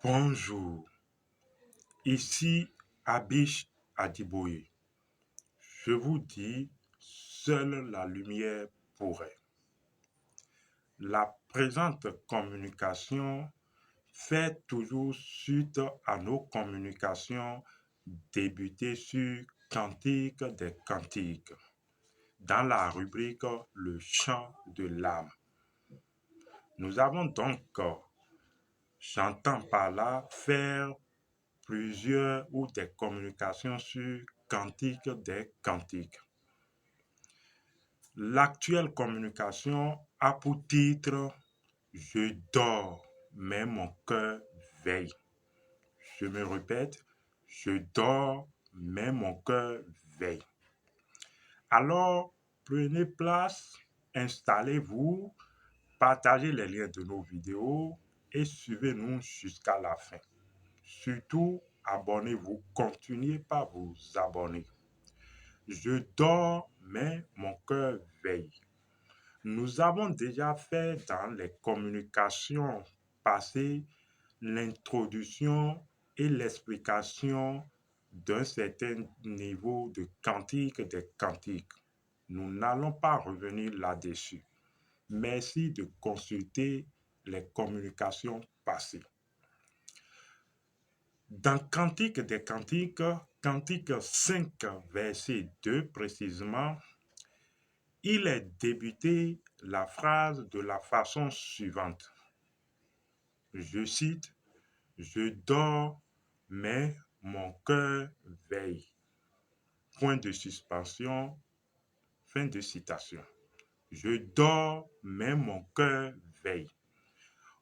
Bonjour, ici Abish Adiboye. Je vous dis, seule la lumière pourrait. La présente communication fait toujours suite à nos communications débutées sur Cantique des Cantiques, dans la rubrique Le chant de l'âme. Nous avons donc, j'entends par là, faire plusieurs ou des communications sur Cantique des Cantiques. L'actuelle communication a pour titre Je dors, mais mon cœur veille. Je me répète, je dors, mais mon cœur veille. Alors, prenez place, installez-vous, partagez les liens de nos vidéos et suivez-nous jusqu'à la fin. Surtout, abonnez-vous, continuez par vous abonner. Je dors, mais mon cœur veille. Nous avons déjà fait dans les communications passées l'introduction et l'explication d'un certain niveau de cantique des cantiques. Nous n'allons pas revenir là-dessus. Merci de consulter les communications passées. Dans Cantique des Cantiques, Cantique 5, verset 2 précisément, il est débuté la phrase de la façon suivante. Je cite, Je dors, mais mon cœur veille. Point de suspension, fin de citation. Je dors, mais mon cœur veille.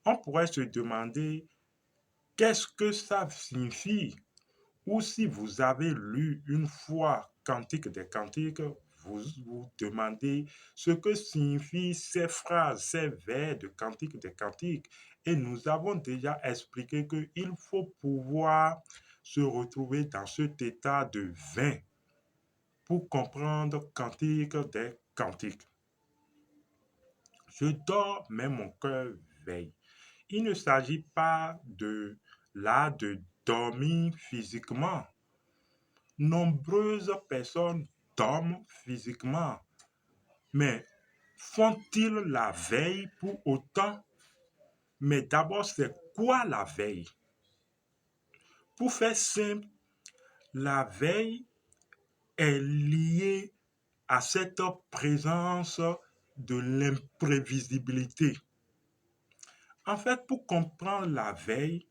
On pourrait se demander qu'est-ce que ça signifie. Ou si vous avez lu une fois Cantique des Cantiques, vous vous demandez ce que signifient ces phrases, ces vers de Cantique des Cantiques. Et nous avons déjà expliqué qu'il faut pouvoir se retrouver dans cet état de veille pour comprendre Cantique des Cantiques. Je dors, mais mon cœur veille. Il ne s'agit pas de dormir physiquement. Nombreuses personnes dorment physiquement, mais font-ils la veille pour autant? Mais d'abord, c'est quoi la veille? Pour faire simple, la veille est liée à cette présence de l'imprévisibilité. En fait, pour comprendre la veille,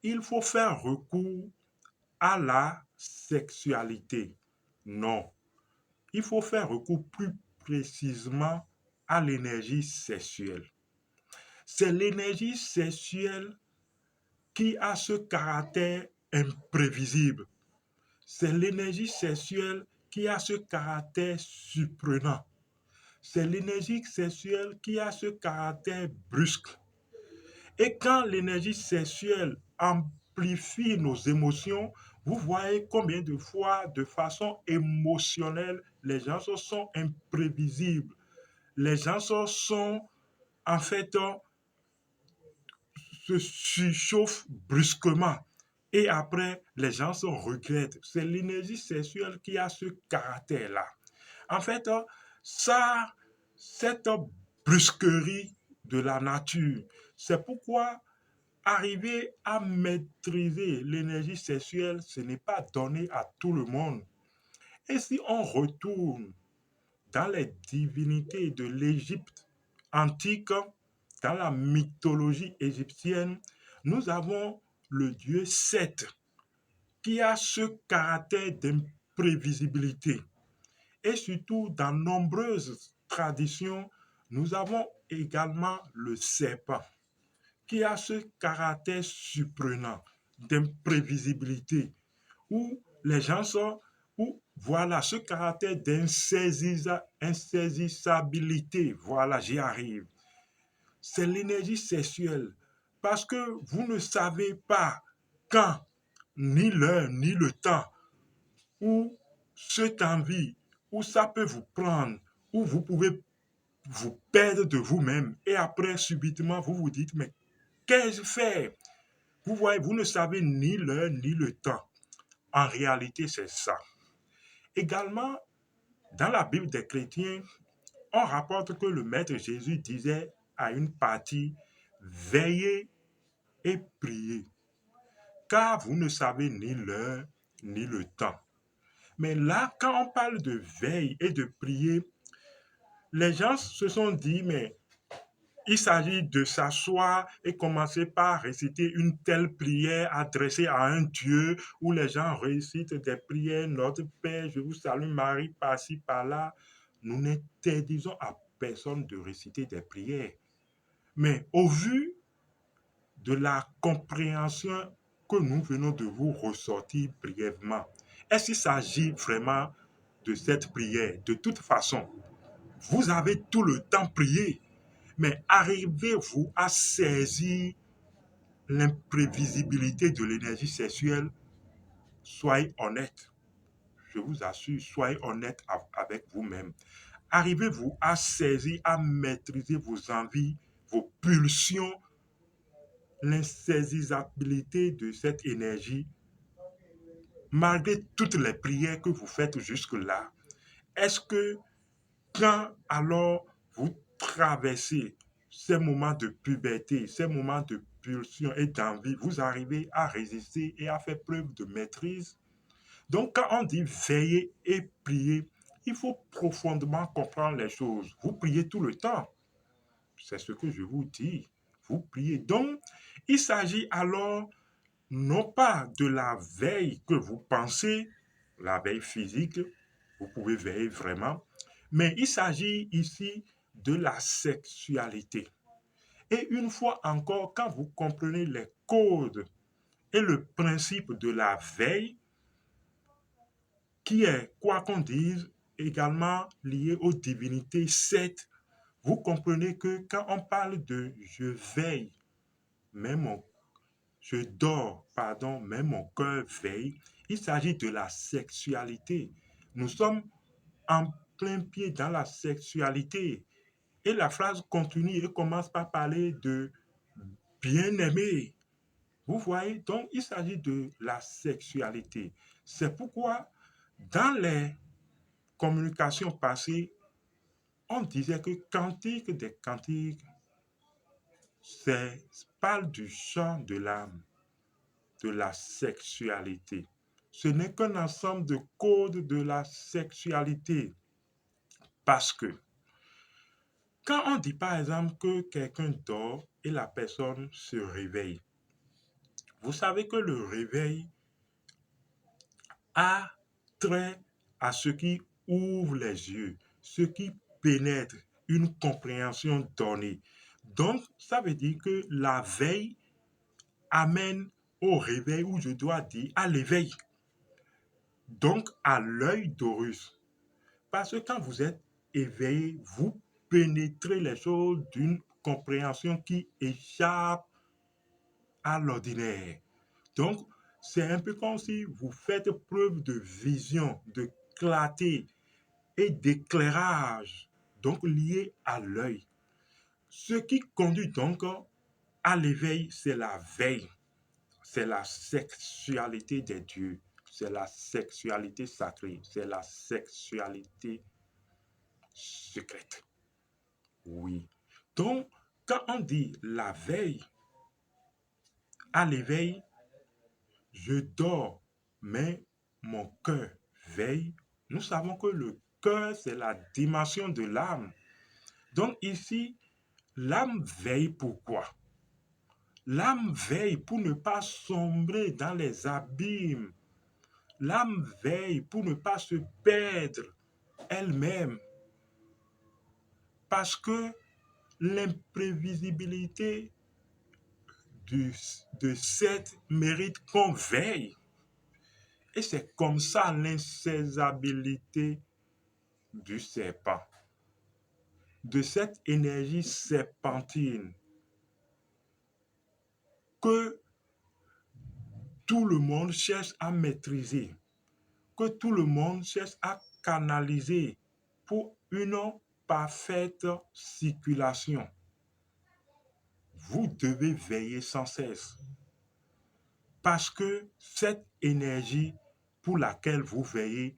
il faut faire recours à la sexualité. Non, il faut faire recours plus précisément à l'énergie sexuelle. C'est l'énergie sexuelle qui a ce caractère imprévisible. C'est l'énergie sexuelle qui a ce caractère surprenant. C'est l'énergie sexuelle qui a ce caractère brusque. Et quand l'énergie sexuelle amplifie nos émotions, vous voyez combien de fois, de façon émotionnelle, les gens sont imprévisibles. Les gens sont, en fait, se surchauffent brusquement. Et après, les gens se regrettent. C'est l'énergie sexuelle qui a ce caractère-là. En fait, ça, cette brusquerie de la nature, c'est pourquoi arriver à maîtriser l'énergie sexuelle, ce n'est pas donné à tout le monde. Et si on retourne dans les divinités de l'Égypte antique, dans la mythologie égyptienne, nous avons le dieu Seth qui a ce caractère d'imprévisibilité. Et surtout, dans nombreuses traditions, nous avons également le serpent qui a ce caractère surprenant d'imprévisibilité, où les gens sont, où voilà ce caractère d'insaisissabilité, voilà, j'y arrive. C'est l'énergie sexuelle, parce que vous ne savez pas quand, ni l'heure, ni le temps, où cette envie, où ça peut vous prendre, où vous pouvez vous perdre de vous-même, et après, subitement, vous vous dites, mais qu'ai-je fait? Vous voyez, vous ne savez ni l'heure ni le temps. En réalité, c'est ça. Également, dans la Bible des chrétiens, on rapporte que le Maître Jésus disait à une partie, veillez et priez, car vous ne savez ni l'heure ni le temps. Mais là, quand on parle de veille et de prier, les gens se sont dit, mais il s'agit de s'asseoir et commencer par réciter une telle prière adressée à un Dieu où les gens récitent des prières, Notre Père, je vous salue Marie, par-ci, par-là. Nous n'interdisons à personne de réciter des prières. Mais au vu de la compréhension que nous venons de vous ressortir brièvement, est-ce qu'il s'agit vraiment de cette prière? De toute façon, vous avez tout le temps prié, mais arrivez-vous à saisir l'imprévisibilité de l'énergie sexuelle? Soyez honnête. Je vous assure, soyez honnête avec vous-même. Arrivez-vous à saisir, à maîtriser vos envies, vos pulsions, l'insaisissabilité de cette énergie, malgré toutes les prières que vous faites jusque-là? Est-ce que quand alors vous traversez ces moments de puberté, ces moments de pulsion et d'envie, vous arrivez à résister et à faire preuve de maîtrise? Donc quand on dit veiller et prier, il faut profondément comprendre les choses. Vous priez tout le temps. C'est ce que je vous dis. Vous priez. Donc, il s'agit alors non pas de la veille que vous pensez, la veille physique, vous pouvez veiller vraiment, mais il s'agit ici de la sexualité. Et une fois encore, quand vous comprenez les codes et le principe de la veille, qui est, quoi qu'on dise, également lié aux divinités sept, vous comprenez que quand on parle de je veille, mais je dors, pardon, mais mon cœur veille, il s'agit de la sexualité. Nous sommes en plein pied dans la sexualité. Et la phrase continue et commence par parler de bien-aimé. Vous voyez, donc il s'agit de la sexualité. C'est pourquoi dans les communications passées, on disait que Cantique des Cantiques, c'est parle du chant de l'âme, de la sexualité. Ce n'est qu'un ensemble de codes de la sexualité. Parce que quand on dit par exemple que quelqu'un dort et la personne se réveille, vous savez que le réveil a trait à ce qui ouvre les yeux, ce qui pénètre une compréhension donnée. Donc, ça veut dire que la veille amène au réveil, ou je dois dire à l'éveil, donc à l'œil d'Horus. Parce que quand vous êtes éveillé, vous pénétrez les choses d'une compréhension qui échappe à l'ordinaire. Donc, c'est un peu comme si vous faites preuve de vision, de clarté et d'éclairage, donc lié à l'œil. Ce qui conduit donc à l'éveil, c'est la veille, c'est la sexualité des dieux, c'est la sexualité sacrée, c'est la sexualité secrète. Oui. Donc, quand on dit la veille, à l'éveil, je dors, mais mon cœur veille. Nous savons que le cœur, c'est la dimension de l'âme. Donc ici, l'âme veille pourquoi? L'âme veille pour ne pas sombrer dans les abîmes. L'âme veille pour ne pas se perdre elle-même. Parce que l'imprévisibilité de cette mérite qu'on veille. Et c'est comme ça l'insaisissabilité du serpent, de cette énergie serpentine que tout le monde cherche à maîtriser, que tout le monde cherche à canaliser pour une parfaite circulation. Vous devez veiller sans cesse. Parce que cette énergie pour laquelle vous veillez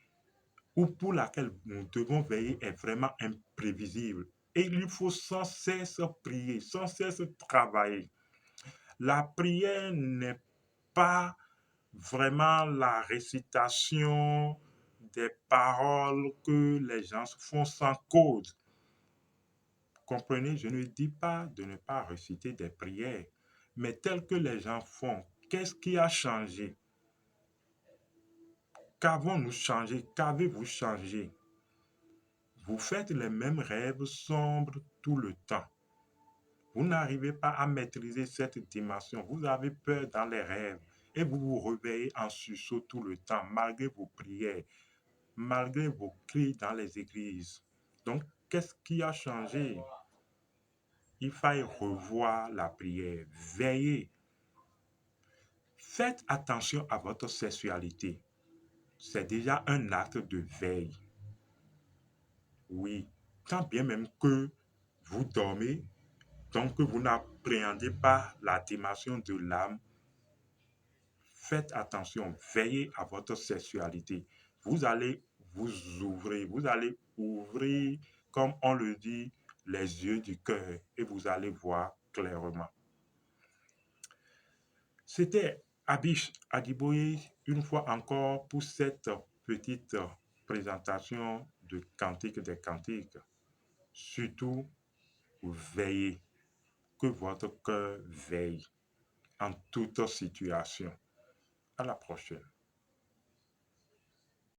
ou pour laquelle nous devons veiller est vraiment imprévisible. Et il faut sans cesse prier, sans cesse travailler. La prière n'est pas vraiment la récitation des paroles que les gens font sans cause. Comprenez, je ne dis pas de ne pas réciter des prières, mais telles que les gens font. Qu'est-ce qui a changé? Qu'avons-nous changé? Qu'avez-vous changé? Vous faites les mêmes rêves sombres tout le temps. Vous n'arrivez pas à maîtriser cette dimension. Vous avez peur dans les rêves et vous vous réveillez en sursaut tout le temps, malgré vos prières, malgré vos cris dans les églises. Donc, qu'est-ce qui a changé? Il faut revoir la prière. Veillez. Faites attention à votre sexualité. C'est déjà un acte de veille. Oui, quand bien même que vous dormez, donc que vous n'appréhendez pas la dimension de l'âme, faites attention, veillez à votre sexualité. Vous allez vous allez ouvrir, comme on le dit, les yeux du cœur et vous allez voir clairement. C'était Abish Adiboye, une fois encore, pour cette petite présentation de Cantique des Cantiques. Surtout, veillez, que votre cœur veille en toute situation. À la prochaine.